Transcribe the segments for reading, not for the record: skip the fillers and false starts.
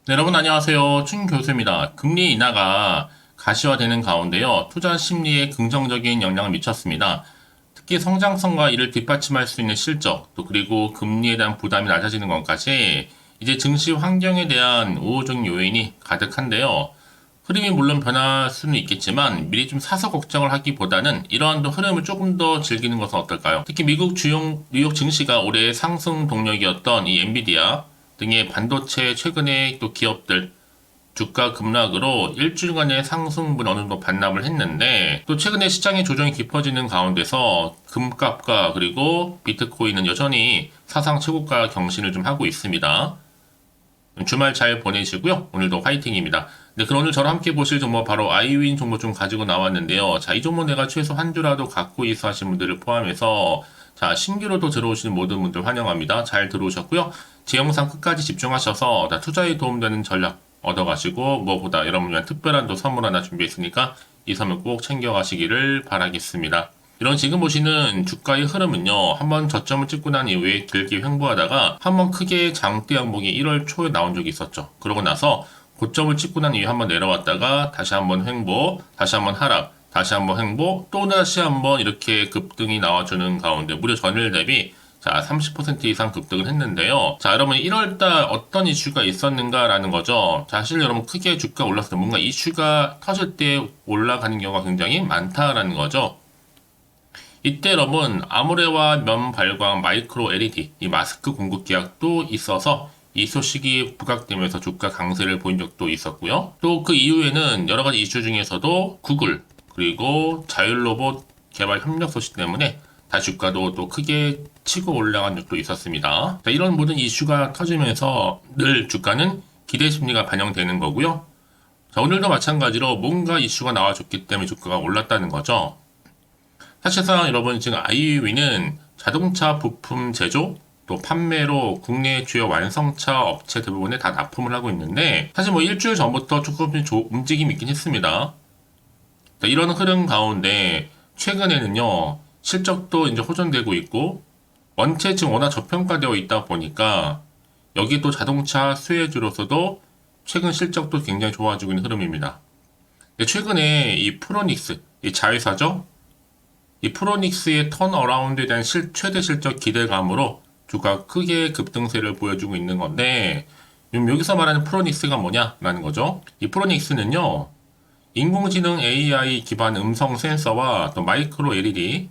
네, 여러분 안녕하세요. 춘 교수입니다. 금리 인하가 가시화되는 가운데요. 투자 심리에 긍정적인 영향을 미쳤습니다. 특히 성장성과 이를 뒷받침할 수 있는 실적, 또 그리고 금리에 대한 부담이 낮아지는 것까지 이제 증시 환경에 대한 우호적인 요인이 가득한데요. 흐름이 물론 변할 수는 있겠지만 미리 좀 사서 걱정을 하기보다는 이러한 흐름을 조금 더 즐기는 것은 어떨까요? 특히 미국 주요 뉴욕 증시가 올해 상승 동력이었던 이 엔비디아 등의 반도체 최근에 또 기업들 주가 급락으로 일주일간의 상승분 어느 정도 반납을 했는데 또 최근에 시장의 조정이 깊어지는 가운데서 금값과 그리고 비트코인은 여전히 사상 최고가 경신을 좀 하고 있습니다. 주말 잘 보내시고요. 오늘도 화이팅입니다. 네, 그럼 오늘 저랑 함께 보실 종목 바로 아이윈 종목 좀 가지고 나왔는데요. 자, 이 종목 내가 최소 한 주라도 갖고 있어 하신 분들을 포함해서 자, 신규로도 들어오시는 모든 분들 환영합니다. 잘 들어오셨고요. 제 영상 끝까지 집중하셔서 투자에 도움되는 전략 얻어가시고 무엇보다 여러분을 위한 특별한 또 선물 하나 준비했으니까 이 선물 꼭 챙겨가시기를 바라겠습니다. 이런 지금 보시는 주가의 흐름은요, 한번 저점을 찍고 난 이후에 길게 횡보하다가 한번 크게 장대 양봉이 1월 초에 나온 적이 있었죠. 그러고 나서 고점을 찍고 난 이후에 한번 내려왔다가 다시 한번 횡보, 다시 한번 하락, 다시 한번 횡보, 또 다시 한번 이렇게 급등이 나와주는 가운데 무려 전일 대비 자, 30% 이상 급등을 했는데요. 자, 여러분 1월달 어떤 이슈가 있었는가라는 거죠. 자, 사실 여러분 크게 주가 올랐을 때 뭔가 이슈가 터질 때 올라가는 경우가 굉장히 많다라는 거죠. 이때 여러분 아모레와 면발광 마이크로 LED 이 마스크 공급 계약도 있어서 이 소식이 부각되면서 주가 강세를 보인 적도 있었고요. 또 그 이후에는 여러 가지 이슈 중에서도 구글 그리고 자율로봇 개발 협력 소식 때문에 다시 주가도 또 크게 치고 올라간 적도 있었습니다. 자, 이런 모든 이슈가 터지면서 늘 주가는 기대 심리가 반영되는 거고요. 자, 오늘도 마찬가지로 뭔가 이슈가 나와줬기 때문에 주가가 올랐다는 거죠. 사실상 여러분 지금 아이유는 자동차 부품 제조 또 판매로 국내 주요 완성차 업체 대부분에 다 납품을 하고 있는데 사실 뭐 일주일 전부터 조금 움직임이 있긴 했습니다. 자, 이런 흐름 가운데 최근에는요 실적도 이제 호전되고 있고 원체 지금 워낙 저평가되어 있다 보니까 여기 또 자동차 수혜주로서도 최근 실적도 굉장히 좋아지고 있는 흐름입니다. 최근에 이 프로닉스 이 자회사죠. 이 프로닉스의 턴어라운드에 대한 최대 실적 기대감으로 주가 크게 급등세를 보여주고 있는 건데 여기서 말하는 프로닉스가 뭐냐라는 거죠. 이 프로닉스는요. 인공지능 AI 기반 음성 센서와 또 마이크로 LED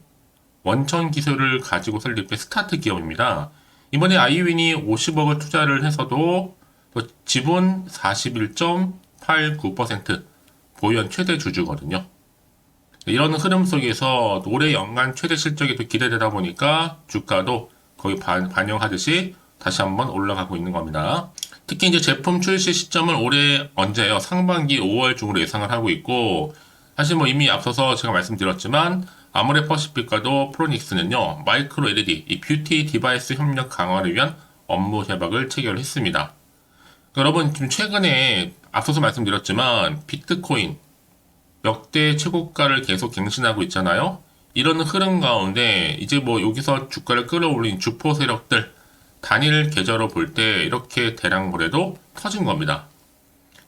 원천 기술을 가지고 설립된 스타트 기업입니다. 이번에 아이윈이 50억을 투자를 해서도 또 지분 41.89% 보유한 최대 주주거든요. 이런 흐름 속에서 올해 연간 최대 실적이 또 기대되다 보니까 주가도 거의 반영하듯이 다시 한번 올라가고 있는 겁니다. 특히 이제 제품 출시 시점을 올해 언제예요? 상반기 5월 중으로 예상을 하고 있고 사실 뭐 이미 앞서서 제가 말씀드렸지만 아모레 퍼시픽과도 프로닉스는요 마이크로 LED 이 뷰티 디바이스 협력 강화를 위한 업무 협약을 체결했습니다. 여러분 지금 최근에 앞서서 말씀드렸지만 비트코인 역대 최고가를 계속 갱신하고 있잖아요. 이런 흐름 가운데 이제 뭐 여기서 주가를 끌어올린 주포 세력들 단일 계좌로 볼 때 이렇게 대량 거래도 터진 겁니다.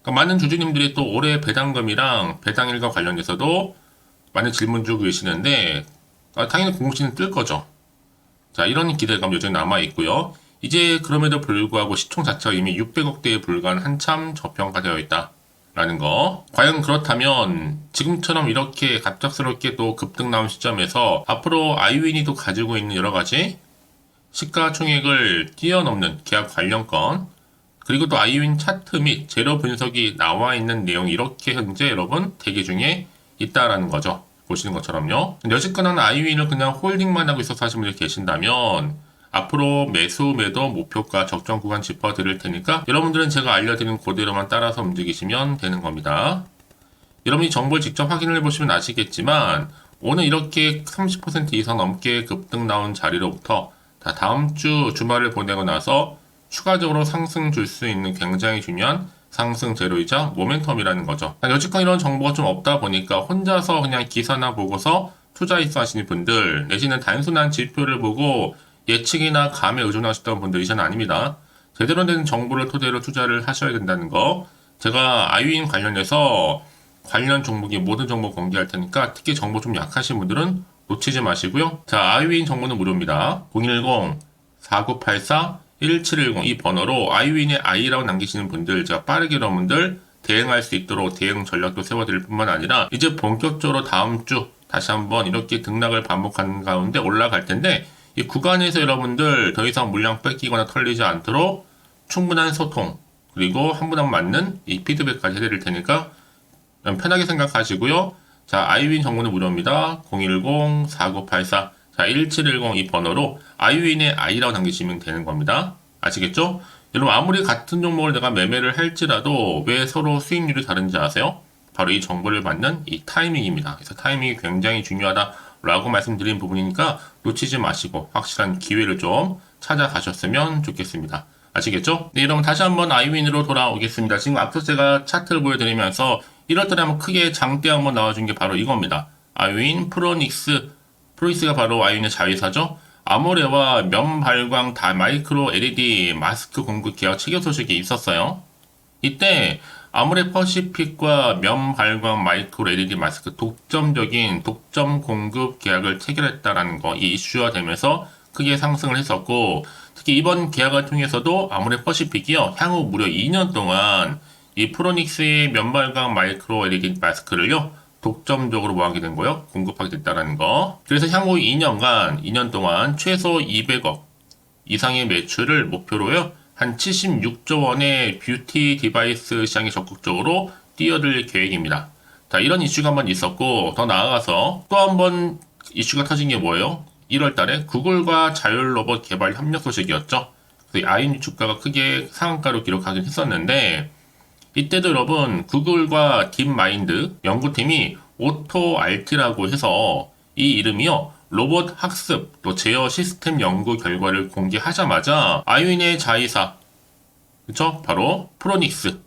그러니까 많은 주주님들이 또 올해 배당금이랑 배당일과 관련해서도 많은 질문 주고 계시는데 당연히 공시는 뜰 거죠. 자, 이런 기대감 여전히 남아 있고요. 이제 그럼에도 불구하고 시총 자체가 이미 600억대에 불과한 한참 저평가되어 있다. 라는 거. 과연 그렇다면 지금처럼 이렇게 갑작스럽게 또 급등 나온 시점에서 앞으로 아이윈이 또 가지고 있는 여러 가지 시가총액을 뛰어넘는 계약 관련권 그리고 또 아이윈 차트 및 재료 분석이 나와 있는 내용이 이렇게 현재 여러분 대기 중에 있다라는 거죠. 보시는 것처럼요. 여지껏은 아이윈을 그냥 홀딩만 하고 있어서 하시는 분들이 계신다면 앞으로 매수, 매도, 목표가 적정 구간 짚어드릴 테니까 여러분들은 제가 알려드리는 그대로만 따라서 움직이시면 되는 겁니다. 여러분이 정보를 직접 확인을 해보시면 아시겠지만 오늘 이렇게 30% 이상 넘게 급등 나온 자리로부터 다 다음 주 주말을 보내고 나서 추가적으로 상승 줄 수 있는 굉장히 중요한 상승 재료이자 모멘텀이라는 거죠. 여지껏 이런 정보가 좀 없다 보니까 혼자서 그냥 기사나 보고서 투자 입수하시는 분들 내지는 단순한 지표를 보고 예측이나 감에 의존하셨던 분들이 저는 아닙니다. 제대로 된 정보를 토대로 투자를 하셔야 된다는 거. 제가 아이윈 관련해서 관련 종목의 모든 정보 공개할 테니까 특히 정보 좀 약하신 분들은 놓치지 마시고요. 자, 아이윈 정보는 무료입니다. 010-4984-1710 이 번호로 아이윈의 I라고 남기시는 분들 제가 빠르게 여러분들 대응할 수 있도록 대응 전략도 세워드릴 뿐만 아니라 이제 본격적으로 다음 주 다시 한번 이렇게 등락을 반복하는 가운데 올라갈 텐데 이 구간에서 여러분들 더 이상 물량 뺏기거나 털리지 않도록 충분한 소통 그리고 한 분 한 분 맞는 이 피드백까지 해드릴 테니까 편하게 생각하시고요. 자, 아이윈 정보는 무료입니다. 010-4984 자, 1710 이 번호로 아이윈의 I라고 남기시면 되는 겁니다. 아시겠죠? 여러분 아무리 같은 종목을 내가 매매를 할지라도 왜 서로 수익률이 다른지 아세요? 바로 이 정보를 받는 이 타이밍입니다. 그래서 타이밍이 굉장히 중요하다라고 말씀드린 부분이니까 놓치지 마시고 확실한 기회를 좀 찾아가셨으면 좋겠습니다. 아시겠죠? 네, 여러분 다시 한번 아이윈으로 돌아오겠습니다. 지금 앞서 제가 차트를 보여드리면서 1월달에 한번 크게 장대 한번 나와준 게 바로 이겁니다. 아이윈, 프로닉스가 바로 아이윈의 자회사죠. 아모레와 면발광 마이크로 LED 마스크 공급 계약 체결 소식이 있었어요. 이때 아모레 퍼시픽과 면발광 마이크로 LED 마스크 독점 공급 계약을 체결했다라는 거, 이 이슈화 되면서 크게 상승을 했었고, 특히 이번 계약을 통해서도 아모레 퍼시픽이요, 향후 무려 2년 동안 이 프로닉스의 면발광 마이크로 LED 마스크를요, 독점적으로 뭐하게 된 거요? 공급하게 됐다라는 거. 그래서 향후 2년 동안 최소 200억 이상의 매출을 목표로요, 한 76조 원의 뷰티 디바이스 시장에 적극적으로 뛰어들 계획입니다. 자, 이런 이슈가 한번 있었고, 더 나아가서 또 한번 이슈가 터진 게 뭐예요? 1월 달에 구글과 자율 로봇 개발 협력 소식이었죠. 그래서 아이윈 주가가 크게 상한가로 기록하긴 했었는데, 이때도 여러분 구글과 딥마인드 연구팀이 오토RT라고 해서 이 이름이요 로봇 학습 또 제어 시스템 연구 결과를 공개하자마자 아이윈의 자회사 그쵸? 바로 프로닉스의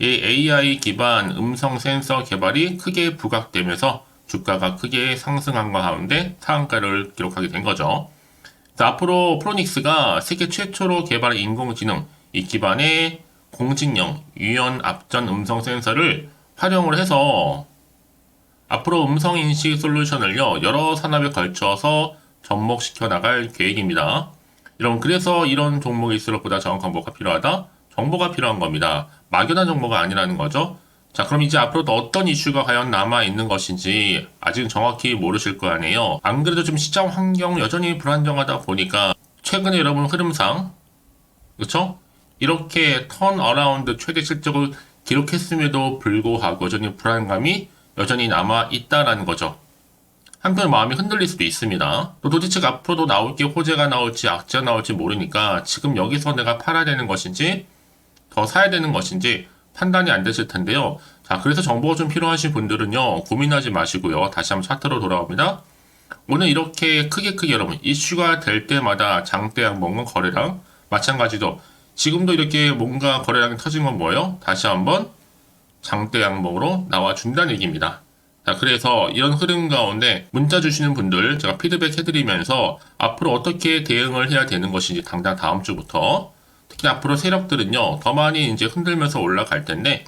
AI 기반 음성 센서 개발이 크게 부각되면서 주가가 크게 상승한 가운데 상한가를 기록하게 된 거죠. 자, 앞으로 프로닉스가 세계 최초로 개발한 인공지능 이 기반의 공직형 유연 앞전 음성 센서를 활용을 해서 앞으로 음성 인식 솔루션을요 여러 산업에 걸쳐서 접목시켜 나갈 계획입니다. 여러분 그래서 이런 종목일수록 보다 정확한 뭐가 필요하다? 정보가 필요한 겁니다. 막연한 정보가 아니라는 거죠. 자, 그럼 이제 앞으로 또 어떤 이슈가 과연 남아 있는 것인지 아직은 정확히 모르실 거 아니에요. 안 그래도 좀 시장 환경 여전히 불안정하다 보니까 최근에 여러분 흐름상 그렇죠? 이렇게 턴어라운드 최대 실적을 기록했음에도 불구하고 여전히 불안감이 여전히 남아 있다라는 거죠. 한편 마음이 흔들릴 수도 있습니다. 또 도대체 앞으로도 나올 게 호재가 나올지 악재가 나올지 모르니까 지금 여기서 내가 팔아야 되는 것인지 더 사야 되는 것인지 판단이 안 되실 텐데요. 자, 그래서 정보가 좀 필요하신 분들은요 고민하지 마시고요. 다시 한번 차트로 돌아옵니다. 오늘 이렇게 크게 여러분 이슈가 될 때마다 장대 양봉과 거래량 마찬가지로 지금도 이렇게 뭔가 거래량이 터진 건 뭐예요? 다시 한번 장대 양봉으로 나와준다는 얘기입니다. 자, 그래서 이런 흐름 가운데 문자 주시는 분들 제가 피드백 해드리면서 앞으로 어떻게 대응을 해야 되는 것인지 당장 다음 주부터 특히 앞으로 세력들은요 더 많이 이제 흔들면서 올라갈 텐데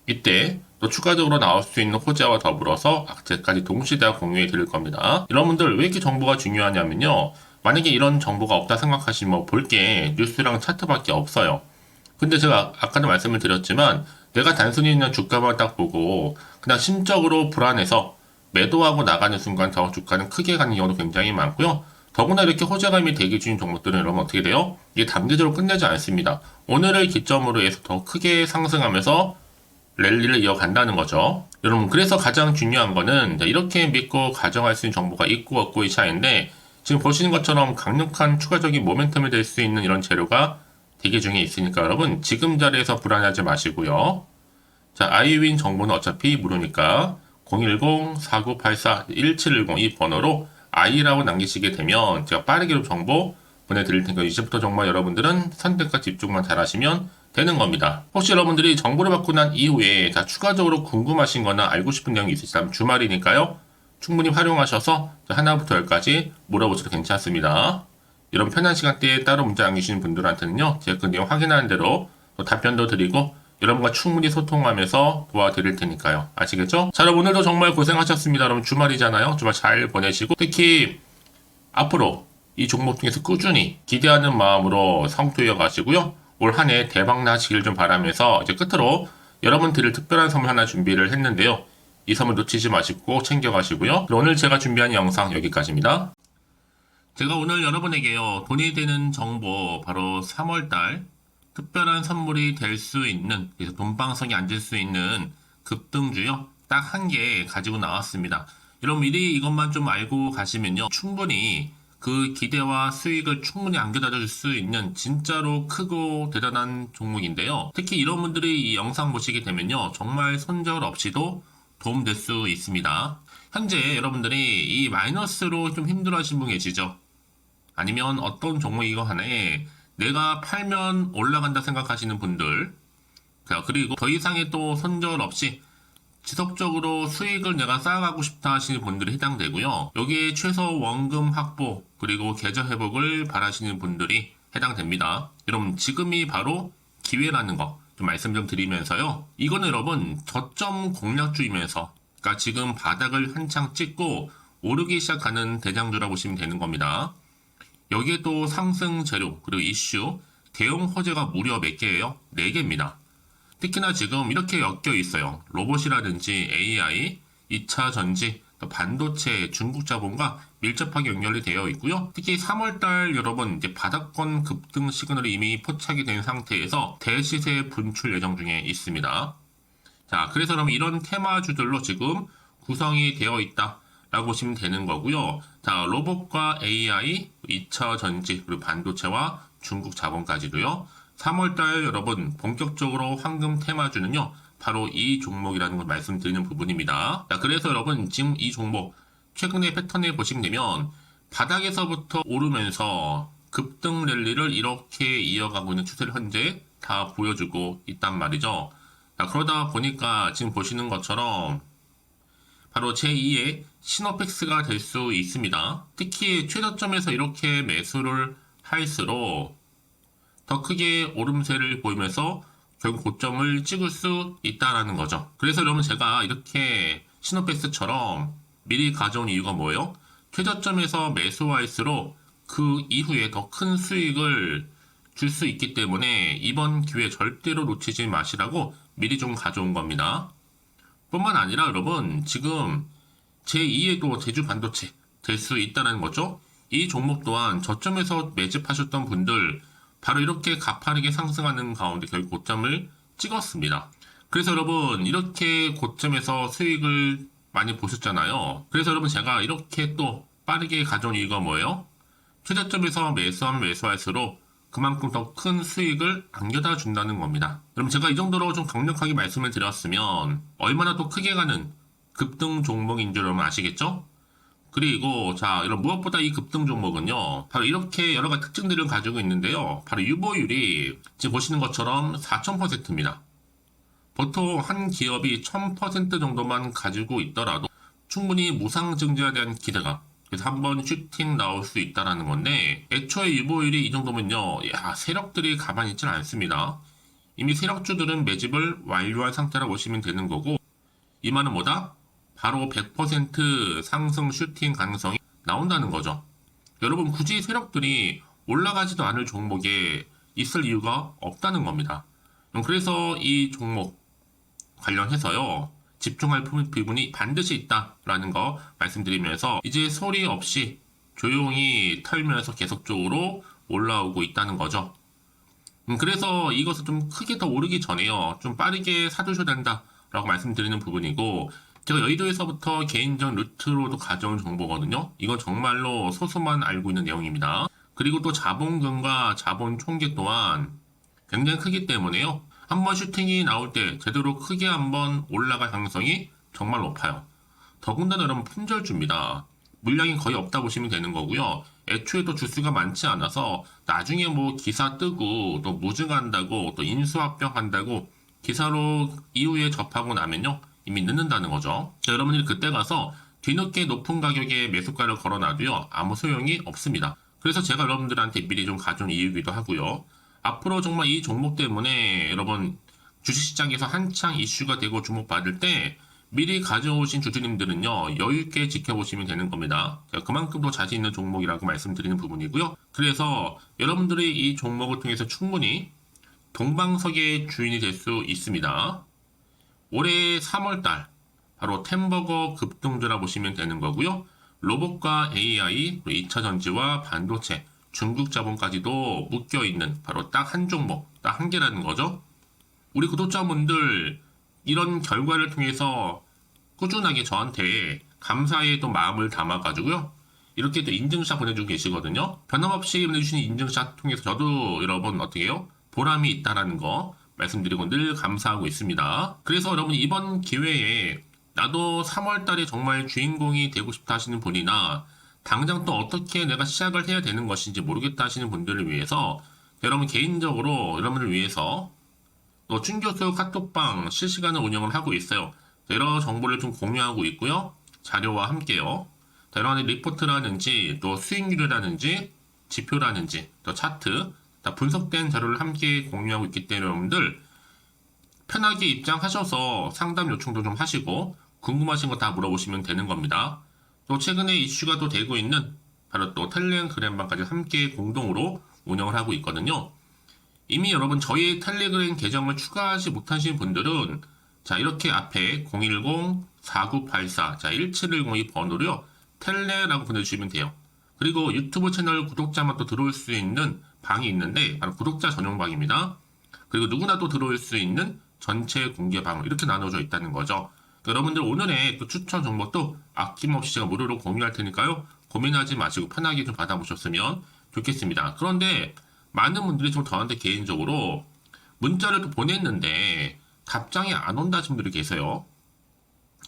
이때 또 추가적으로 나올 수 있는 호재와 더불어서 악재까지 동시에 다 공유해 드릴 겁니다. 여러분들 왜 이렇게 정보가 중요하냐면요. 만약에 이런 정보가 없다 생각하시면 볼 게 뉴스랑 차트밖에 없어요. 근데 제가 아까도 말씀을 드렸지만 내가 단순히 그냥 주가만 딱 보고 그냥 심적으로 불안해서 매도하고 나가는 순간 더 주가는 크게 가는 경우도 굉장히 많고요. 더구나 이렇게 호재감이 대기 중인 종목들은 여러분 어떻게 돼요? 이게 단기적으로 끝내지 않습니다. 오늘을 기점으로 해서 더 크게 상승하면서 랠리를 이어간다는 거죠. 여러분 그래서 가장 중요한 거는 이렇게 믿고 가정할 수 있는 정보가 있고 없고의 차이인데 지금 보시는 것처럼 강력한 추가적인 모멘텀이 될 수 있는 이런 재료가 대기 중에 있으니까 여러분 지금 자리에서 불안해하지 마시고요. 자, 아이윈 정보는 어차피 무료니까 010-4984-1710 이 번호로 I라고 남기시게 되면 제가 빠르게 정보 보내드릴 테니까 이제부터 정말 여러분들은 선택과 집중만 잘하시면 되는 겁니다. 혹시 여러분들이 정보를 받고 난 이후에 추가적으로 궁금하신 거나 알고 싶은 내용이 있으시다면 주말이니까요. 충분히 활용하셔서 하나부터 열까지 물어보셔도 괜찮습니다. 이런 편한 시간대에 따로 문자 남기시는 분들한테는요, 제가 그 내용 확인하는 대로 또 답변도 드리고 여러분과 충분히 소통하면서 도와드릴 테니까요. 아시겠죠? 자, 여러분 오늘도 정말 고생하셨습니다. 여러분 주말이잖아요. 주말 잘 보내시고 특히 앞으로 이 종목 중에서 꾸준히 기대하는 마음으로 성투해 가시고요. 올 한 해 대박 나시길 좀 바라면서 이제 끝으로 여러분 드릴 특별한 선물 하나 준비를 했는데요. 이 선물 놓치지 마시고 챙겨가시고요. 오늘 제가 준비한 영상 여기까지입니다. 제가 오늘 여러분에게요, 돈이 되는 정보, 바로 3월달 특별한 선물이 될 수 있는, 그래서 돈방석에 앉을 수 있는 급등주요, 딱 한 개 가지고 나왔습니다. 여러분 미리 이것만 좀 알고 가시면요, 충분히 그 기대와 수익을 충분히 안겨다 줄 수 있는 진짜로 크고 대단한 종목인데요. 특히 이런 분들이 이 영상 보시게 되면요, 정말 손절 없이도 도움될 수 있습니다. 현재 여러분들이 이 마이너스로 좀 힘들어하시는 분 계시죠? 아니면 어떤 종목이고 하네, 내가 팔면 올라간다 생각하시는 분들, 그리고 더 이상의 또 손절 없이 지속적으로 수익을 내가 쌓아가고 싶다 하시는 분들이 해당되고요. 여기에 최소 원금 확보 그리고 계좌 회복을 바라시는 분들이 해당됩니다. 여러분 지금이 바로 기회라는 거 좀 말씀 좀 드리면서요. 이거는 여러분 저점 공략주이면서, 그러니까 지금 바닥을 한창 찍고 오르기 시작하는 대장주라고 보시면 되는 겁니다. 여기에 또 상승 재료 그리고 이슈 대형 호재가 무려 몇 개예요? 4개입니다. 특히나 지금 이렇게 엮여 있어요. 로봇이라든지 AI, 2차 전지, 반도체, 중국 자본과 밀접하게 연결이 되어 있고요. 특히 3월달 여러분 이제 바닥권 급등 시그널이 이미 포착이 된 상태에서 대시세 분출 예정 중에 있습니다. 자, 그래서 그럼 이런 테마주들로 지금 구성이 되어 있다라고 보시면 되는 거고요. 자, 로봇과 AI, 2차 전지, 그리고 반도체와 중국 자본까지도요. 3월달 여러분 본격적으로 황금 테마주는요, 바로 이 종목이라는 걸 말씀드리는 부분입니다. 자, 그래서 여러분 지금 이 종목 최근의 패턴을 보시면 되면 바닥에서부터 오르면서 급등 랠리를 이렇게 이어가고 있는 추세를 현재 다 보여주고 있단 말이죠. 자, 그러다 보니까 지금 보시는 것처럼 바로 제2의 시노펙스가 될 수 있습니다. 특히 최저점에서 이렇게 매수를 할수록 더 크게 오름세를 보이면서 결국 고점을 찍을 수 있다라는 거죠. 그래서 여러분 제가 이렇게 시노펙스처럼 미리 가져온 이유가 뭐예요? 최저점에서 매수할수록 그 이후에 더 큰 수익을 줄 수 있기 때문에 이번 기회 절대로 놓치지 마시라고 미리 좀 가져온 겁니다. 뿐만 아니라 여러분 지금 제2의 또 제주 반도체 될 수 있다는 거죠. 이 종목 또한 저점에서 매집하셨던 분들 바로 이렇게 가파르게 상승하는 가운데 결국 고점을 찍었습니다. 그래서 여러분 이렇게 고점에서 수익을 많이 보셨잖아요. 그래서 여러분 제가 이렇게 또 빠르게 가져온 이유가 뭐예요? 최저점에서 매수하면 매수할수록 그만큼 더 큰 수익을 안겨다 준다는 겁니다. 그럼 제가 이 정도로 좀 강력하게 말씀을 드렸으면 얼마나 또 크게 가는 급등 종목인 줄 여러분 아시겠죠? 그리고 자, 여러분 무엇보다 이 급등 종목은요, 바로 이렇게 여러 가지 특징들을 가지고 있는데요. 바로 유보율이 지금 보시는 것처럼 4000%입니다. 보통 한 기업이 1000% 정도만 가지고 있더라도 충분히 무상증자에 대한 기대감, 그래서 한번 슈팅 나올 수 있다라는 건데, 애초에 유보율이 이 정도면요, 야, 세력들이 가만히 있지는 않습니다. 이미 세력주들은 매집을 완료한 상태라고 보시면 되는 거고, 이 말은 뭐다? 바로 100% 상승 슈팅 가능성이 나온다는 거죠. 여러분 굳이 세력들이 올라가지도 않을 종목에 있을 이유가 없다는 겁니다. 그래서 이 종목 관련해서요, 집중할 부분이 반드시 있다라는 거 말씀드리면서 이제 소리 없이 조용히 털면서 계속적으로 올라오고 있다는 거죠. 그래서 이것을 좀 크게 더 오르기 전에요, 좀 빠르게 사두셔야 된다라고 말씀드리는 부분이고, 제가 여의도에서부터 개인적 루트로도 가져온 정보거든요. 이건 정말로 소수만 알고 있는 내용입니다. 그리고 또 자본금과 자본 총계 또한 굉장히 크기 때문에요, 한번 슈팅이 나올 때 제대로 크게 한번 올라갈 가능성이 정말 높아요. 더군다나 여러분 품절주입니다. 물량이 거의 없다 보시면 되는 거고요. 애초에 또 주수가 많지 않아서 나중에 뭐 기사 뜨고 또 무증한다고 또 인수합병한다고 기사로 이후에 접하고 나면요, 이미 늦는다는 거죠. 자, 여러분들이 그때 가서 뒤늦게 높은 가격에 매수가를 걸어놔도요, 아무 소용이 없습니다. 그래서 제가 여러분들한테 미리 좀 가져온 이유이기도 하고요. 앞으로 정말 이 종목 때문에 여러분 주식시장에서 한창 이슈가 되고 주목받을 때 미리 가져오신 주주님들은요, 여유있게 지켜보시면 되는 겁니다. 제가 그만큼 더 자신 있는 종목이라고 말씀드리는 부분이고요. 그래서 여러분들이 이 종목을 통해서 충분히 동방석의 주인이 될 수 있습니다. 올해 3월달, 바로 템버거 급등주라 보시면 되는 거고요. 로봇과 AI, 2차 전지와 반도체, 중국 자본까지도 묶여있는 바로 딱 한 종목, 딱 한 개라는 거죠. 우리 구독자분들 이런 결과를 통해서 꾸준하게 저한테 감사의 또 마음을 담아가지고요. 이렇게 또 인증샷 보내주고 계시거든요. 변함없이 보내주신 인증샷 통해서 저도 여러분 어떻게 해요? 보람이 있다라는 거 말씀드리고 늘 감사하고 있습니다. 그래서 여러분 이번 기회에 나도 3월 달에 정말 주인공이 되고 싶다 하시는 분이나 당장 또 어떻게 내가 시작을 해야 되는 것인지 모르겠다 하시는 분들을 위해서 여러분 개인적으로 여러분을 위해서 또 충격교육 카톡방 실시간으로 운영을 하고 있어요. 여러 정보를 좀 공유하고 있고요. 자료와 함께요. 여러 가지 리포트라든지 또 수익률이라든지 지표라든지 또 차트 다 분석된 자료를 함께 공유하고 있기 때문에 여러분들 편하게 입장하셔서 상담 요청도 좀 하시고 궁금하신 거 다 물어보시면 되는 겁니다. 또 최근에 이슈가 또 되고 있는 바로 또 텔레그램방까지 함께 공동으로 운영을 하고 있거든요. 이미 여러분 저희 텔레그램 계정을 추가하지 못하신 분들은 자 이렇게 앞에 010-4984 1710이 번호로요. 텔레라고 보내주시면 돼요. 그리고 유튜브 채널 구독자만 또 들어올 수 있는 방이 있는데 바로 구독자 전용 방입니다. 그리고 누구나 또 들어올 수 있는 전체 공개 방 이렇게 나눠져 있다는 거죠. 여러분들 오늘의 또 추천 정보도 아낌없이 제가 무료로 공유할 테니까요. 고민하지 마시고 편하게 좀 받아보셨으면 좋겠습니다. 그런데 많은 분들이 좀 저한테 개인적으로 문자를 또 보냈는데 답장이 안 온다 하신 분들이 계세요.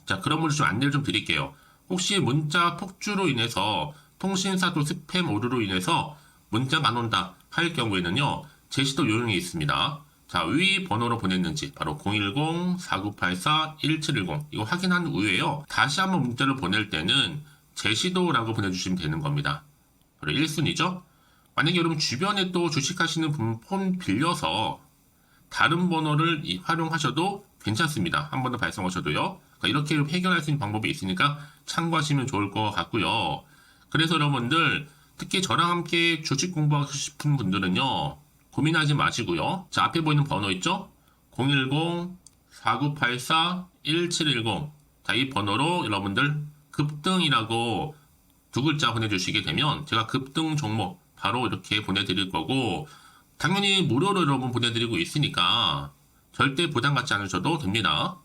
자, 그런 분들 좀 안내를 좀 드릴게요. 혹시 문자 폭주로 인해서 통신사 또 스팸 오류로 인해서 문자가 안 온다 할 경우에는요. 제시도 요령이 있습니다. 자, 위 번호로 보냈는지 바로 010-4984-1710 이거 확인한 후에요. 다시 한번 문자를 보낼 때는 제시도라고 보내주시면 되는 겁니다. 바로 1순위죠. 만약에 여러분 주변에 또 주식하시는 분 폰 빌려서 다른 번호를 활용하셔도 괜찮습니다. 한 번 더 발송하셔도요. 그러니까 이렇게 해결할 수 있는 방법이 있으니까 참고하시면 좋을 것 같고요. 그래서 여러분들 특히 저랑 함께 주식 공부하고 싶은 분들은요. 고민하지 마시고요. 자, 앞에 보이는 번호 있죠? 010-4984-1710 자, 이 번호로 여러분들 급등이라고 두 글자 보내주시게 되면 제가 급등 종목 바로 이렇게 보내드릴 거고 당연히 무료로 여러분 보내드리고 있으니까 절대 부담 갖지 않으셔도 됩니다.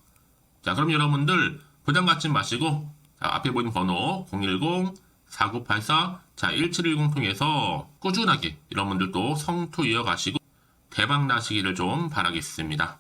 자, 그럼 여러분들 부담 갖지 마시고 자, 앞에 보이는 번호 010-4984 자, 1710 통해서 꾸준하게 여러분들도 성투 이어가시고 대박 나시기를 좀 바라겠습니다.